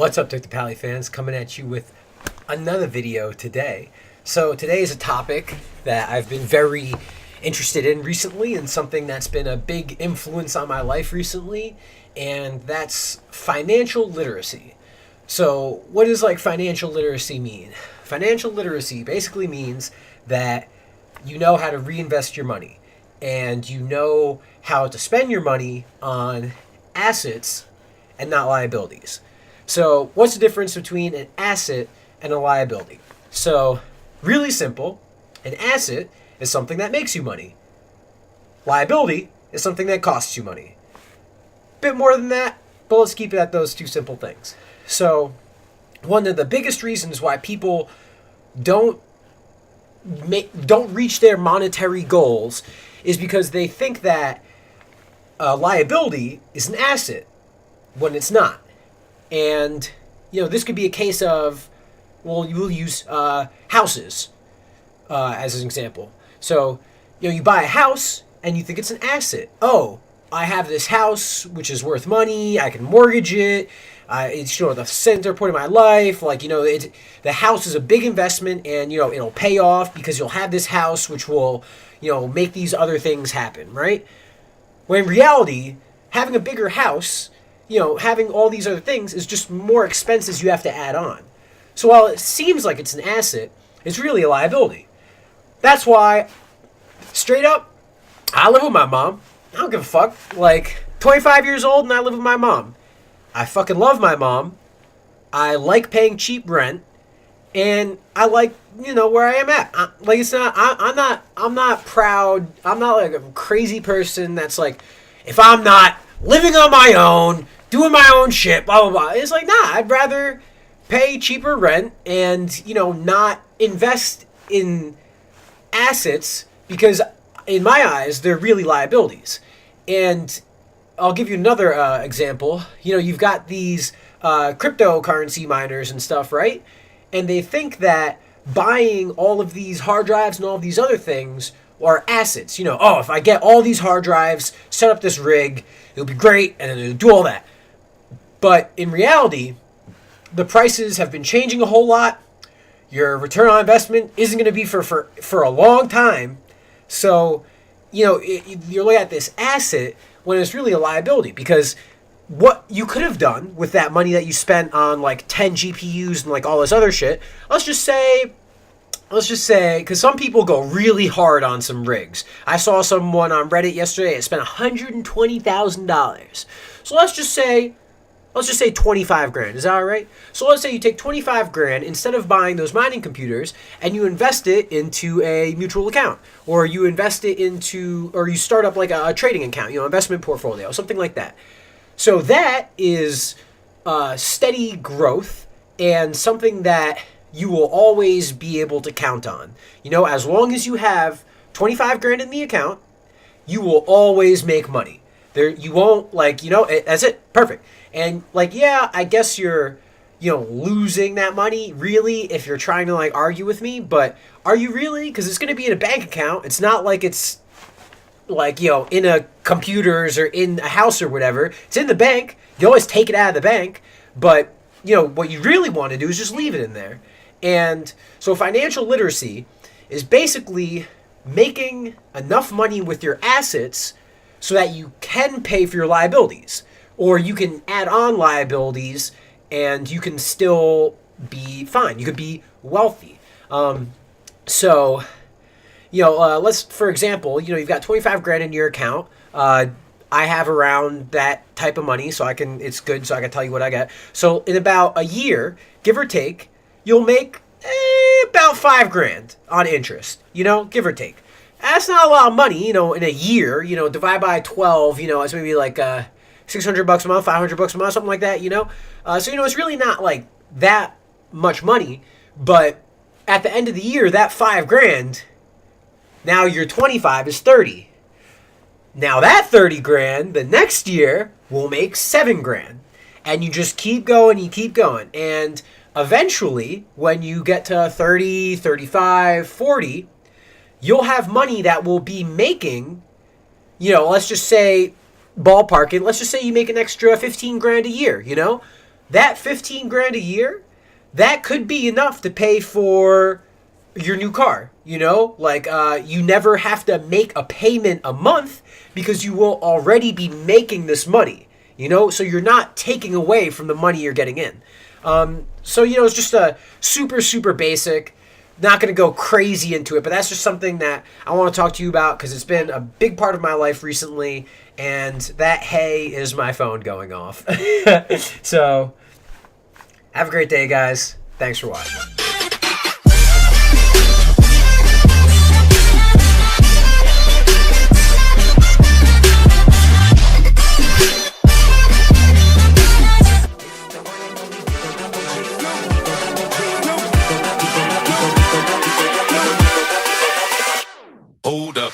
What's up, Turk the Pally fans? Coming at you with another video today. So today is a topic that I've been very interested in recently and something that's been a big influence on my life recently, and that's financial literacy. So what does financial literacy mean? Financial literacy basically means that you know how to reinvest your money and you know how to spend your money on assets and not liabilities. So what's the difference between an asset and a liability? So really simple, an asset is something that makes you money. Liability is something that costs you money. Bit more than that, but let's keep it at those two simple things. So one of the biggest reasons why people don't reach their monetary goals is because they think that a liability is an asset when it's not. And, this could be a case of, you will use houses as an example. So, you buy a house and you think it's an asset. Oh, I have this house which is worth money. I can mortgage it. It's the center point of my life. The house is a big investment, and it'll pay off because you'll have this house which will make these other things happen, right? When in reality, having a bigger house, having all these other things is just more expenses you have to add on. So while it seems like it's an asset, it's really a liability. That's why, straight up, I live with my mom. I don't give a fuck. 25 years old and I live with my mom. I fucking love my mom. I like paying cheap rent, and I like where I am at. I'm not proud. I'm not like a crazy person that's like, if I'm not living on my own, doing my own shit, blah blah blah. It's like, nah. I'd rather pay cheaper rent and not invest in assets because in my eyes they're really liabilities. And I'll give you another example. You've got these cryptocurrency miners and stuff, right? And they think that buying all of these hard drives and all of these other things are assets. If I get all these hard drives, set up this rig, it'll be great, and then it'll do all that. But in reality, the prices have been changing a whole lot. Your return on investment isn't going to be for a long time. So, you're looking at this asset when it's really a liability, because what you could have done with that money that you spent on 10 GPUs and all this other shit, let's just say, because some people go really hard on some rigs. I saw someone on Reddit yesterday that spent $120,000. So let's just say 25 grand. Is that all right? So let's say you take 25 grand instead of buying those mining computers and you invest it into a mutual account, or you invest it into, or you start up a trading account, investment portfolio, something like that. So that is steady growth and something that you will always be able to count on. As long as you have 25 grand in the account, you will always make money. You won't that's it. Perfect. And I guess you're losing that money really if you're trying to argue with me, but are you really? Because it's going to be in a bank account. It's not like it's in a computers or in a house or whatever. It's in the bank. You always take it out of the bank, but what you really want to do is just leave it in there. And so financial literacy is basically making enough money with your assets so that you can pay for your liabilities, or you can add on liabilities and you can still be fine. You could be wealthy. Let's, for example, you've got 25 grand in your account. I have around that type of money, so it's good, so I can tell you what I get. So in about a year, give or take, you'll make about 5 grand on interest, give or take. That's not a lot of money, in a year, divide by 12, it's maybe $600 a month, $500 a month, something like that, So, it's really not that much money, but at the end of the year, that 5 grand, now your 25 is 30. Now that 30 grand, the next year, will make 7 grand. And you just keep going, you keep going. And eventually, when you get to 30, 35, 40, you'll have money that will be making, let's just say, ballparking, let's just say you make an extra 15 grand a year, that 15 grand a year, that could be enough to pay for your new car. Like you never have to make a payment a month because you will already be making this money. So you're not taking away from the money you're getting in. So it's just a super, super basic. Not going to go crazy into it, but that's just something that I want to talk to you about because it's been a big part of my life recently, and that hey is my phone going off. So have a great day, guys. Thanks for watching. Hold up.